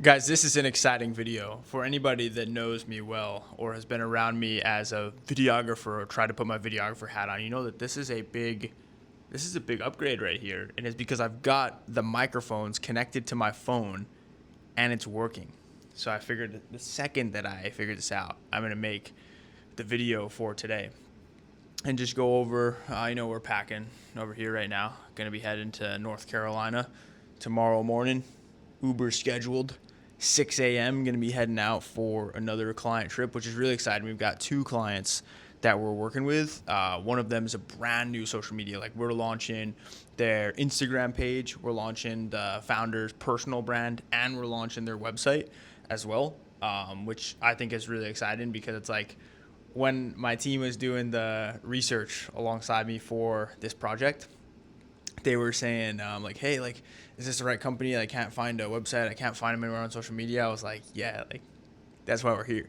Guys, this is an exciting video. For anybody that knows me well or has been around me as a videographer or tried to put my videographer hat on, you know that this is a big upgrade right here. And it's because I've got the microphones connected to my phone and it's working. So I figured the second that I figured this out, I'm going to make the video for today and just go over, we're packing over here right now. Going to be heading to North Carolina tomorrow morning. Uber scheduled 6 a.m. Going to be heading out for another client trip, which is really exciting. We've got two clients that we're working with. One of them is a brand new social media. Like, we're launching their Instagram page, we're launching the founder's personal brand, and we're launching their website as well, which I think is really exciting because it's like when my team was doing the research alongside me for this project, they were saying like, hey, like, is this the right company? I can't find a website. I can't find them anywhere on social media. I was like, yeah, like, that's why we're here.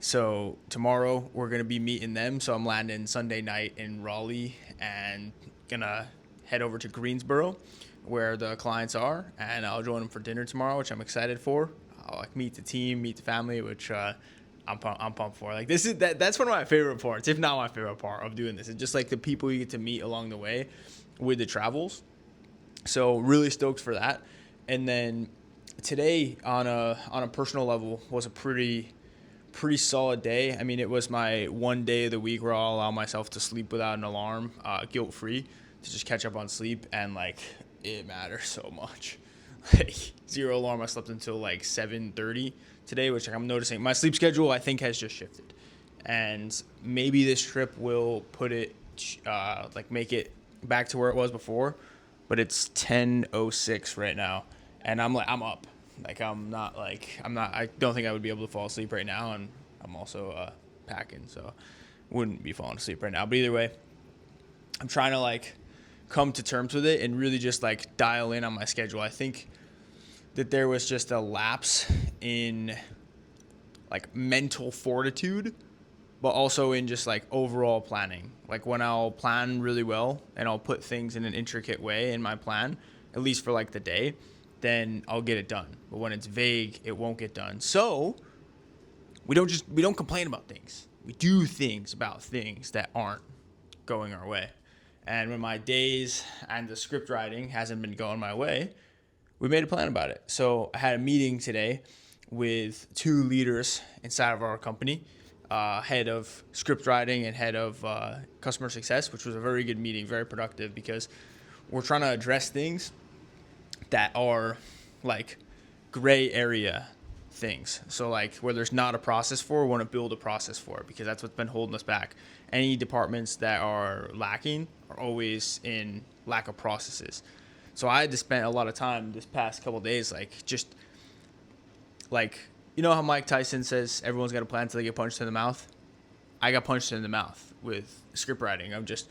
So tomorrow we're going to be meeting them. So I'm landing Sunday night in Raleigh and going to head over to Greensboro where the clients are. And I'll join them for dinner tomorrow, which I'm excited for. I'll like meet the team, meet the family, which I'm pumped for. Like, that's one of my favorite parts, if not my favorite part of doing this. It's just like the people you get to meet along the way with the travels. So really stoked for that. And then today on a personal level was a pretty solid day. I mean, it was my one day of the week where I'll allow myself to sleep without an alarm, guilt free, to just catch up on sleep, and like, it matters so much. Like, zero alarm. I slept until like 7:30 today, which I'm noticing my sleep schedule I think has just shifted, and maybe this trip will put it like make it back to where it was before. But it's 10:06 right now, and I'm up. Like, I don't think I would be able to fall asleep right now, and I'm also packing, so wouldn't be falling asleep right now. But either way, I'm trying to like come to terms with it and really just like dial in on my schedule. I think that there was just a lapse in like mental fortitude, but also in just like overall planning. Like, when I'll plan really well and I'll put things in an intricate way in my plan, at least for like the day, then I'll get it done. But when it's vague, it won't get done. So we don't complain about things. We do things about things that aren't going our way. And when my days and the script writing hasn't been going my way, we made a plan about it. So I had a meeting today with two leaders inside of our company, head of script writing and head of customer success, which was a very good meeting, very productive, because we're trying to address things that are like gray area things. So like, where there's not a process for, we want to build a process for it, because that's what's been holding us back. Any departments that are lacking are always in lack of processes. So I had to spend a lot of time this past couple of days, like, just like, you know how Mike Tyson says everyone's got a plan until they get punched in the mouth? I got punched in the mouth with script writing. I'm just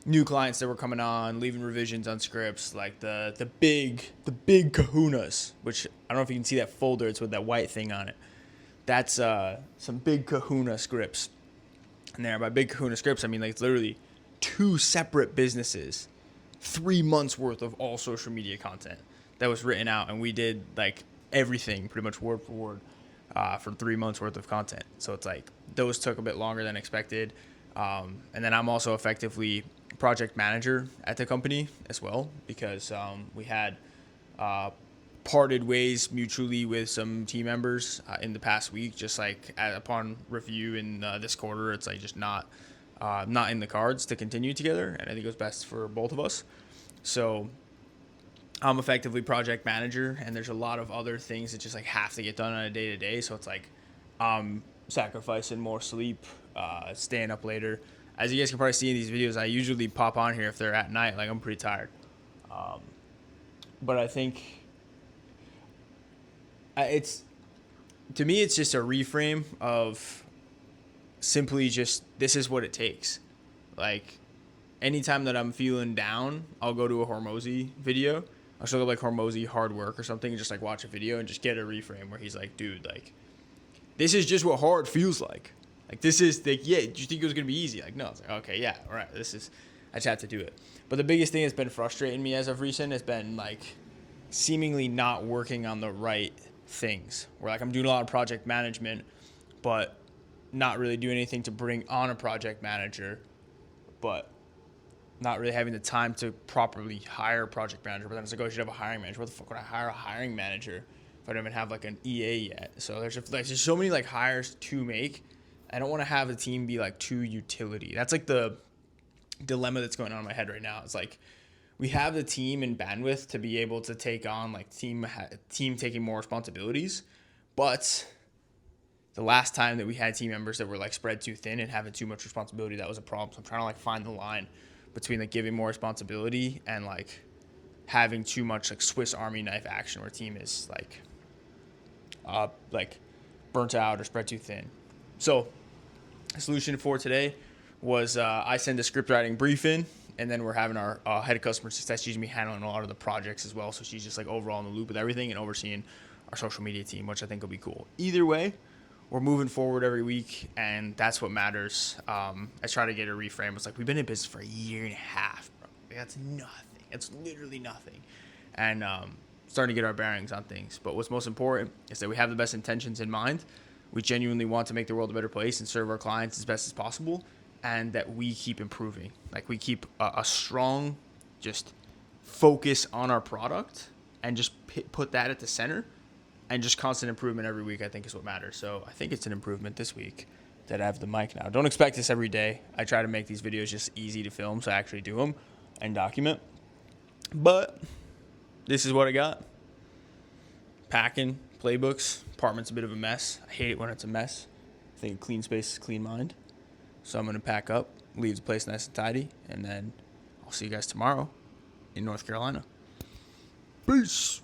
new clients that were coming on, leaving revisions on scripts, like the big kahunas, which I don't know if you can see that folder. It's with that white thing on it. That's some big kahuna scripts. And there, by big kahuna scripts, I mean like it's literally two separate businesses, 3 months worth of all social media content that was written out, and we did like everything pretty much word for word for 3 months worth of content. So it's like those took a bit longer than expected. And then I'm also effectively project manager at the company as well, because we had parted ways mutually with some team members in the past week. Just like upon review in this quarter, it's like just not in the cards to continue together, and I think it was best for both of us. So I'm effectively project manager, and there's a lot of other things that just like have to get done on a day to day. So it's like I'm sacrificing more sleep, staying up later. As you guys can probably see in these videos, I usually pop on here if they're at night. Like, I'm pretty tired. But I think it's, to me, it's just a reframe of simply just, this is what it takes. Like, anytime that I'm feeling down, I'll go to a Hormozy video. I'll show up like Hormozy hard work or something, and just like watch a video and just get a reframe where he's like, dude, like, this is just what hard feels like. Like, this is like, yeah, do you think it was going to be easy? Like, no. It's like, okay, yeah, all right, I just have to do it. But the biggest thing that's been frustrating me as of recent has been like seemingly not working on the right things. Where like I'm doing a lot of project management, but not really doing anything to bring on a project manager, but not really having the time to properly hire a project manager. But then it's like, oh, I should have a hiring manager. Where the fuck would I hire a hiring manager if I don't even have like an EA yet? So there's so many like hires to make. I don't want to have the team be like too utility. That's like the dilemma that's going on in my head right now. It's like we have the team and bandwidth to be able to take on like team taking more responsibilities, but the last time that we had team members that were like spread too thin and having too much responsibility, that was a problem. So I'm trying to like find the line between like giving more responsibility and like having too much like Swiss Army knife action where team is like burnt out or spread too thin. So the solution for today was I send a script writing brief in, and then we're having our head of customer success. She's me handling a lot of the projects as well, so she's just like overall in the loop with everything and overseeing our social media team, which I think will be cool. Either way, we're moving forward every week, and that's what matters. I try to get a reframe. It's like we've been in business for a year and a half, bro. Like, that's nothing. It's literally nothing. And starting to get our bearings on things. But what's most important is that we have the best intentions in mind. We genuinely want to make the world a better place and serve our clients as best as possible, and that we keep improving. Like we keep a strong just focus on our product and just put that at the center. And just constant improvement every week, I think, is what matters. So I think it's an improvement this week that I have the mic now. Don't expect this every day. I try to make these videos just easy to film, so I actually do them and document. But this is what I got. Packing, playbooks, apartment's a bit of a mess. I hate it when it's a mess. I think a clean space is a clean mind. So I'm going to pack up, leave the place nice and tidy, and then I'll see you guys tomorrow in North Carolina. Peace.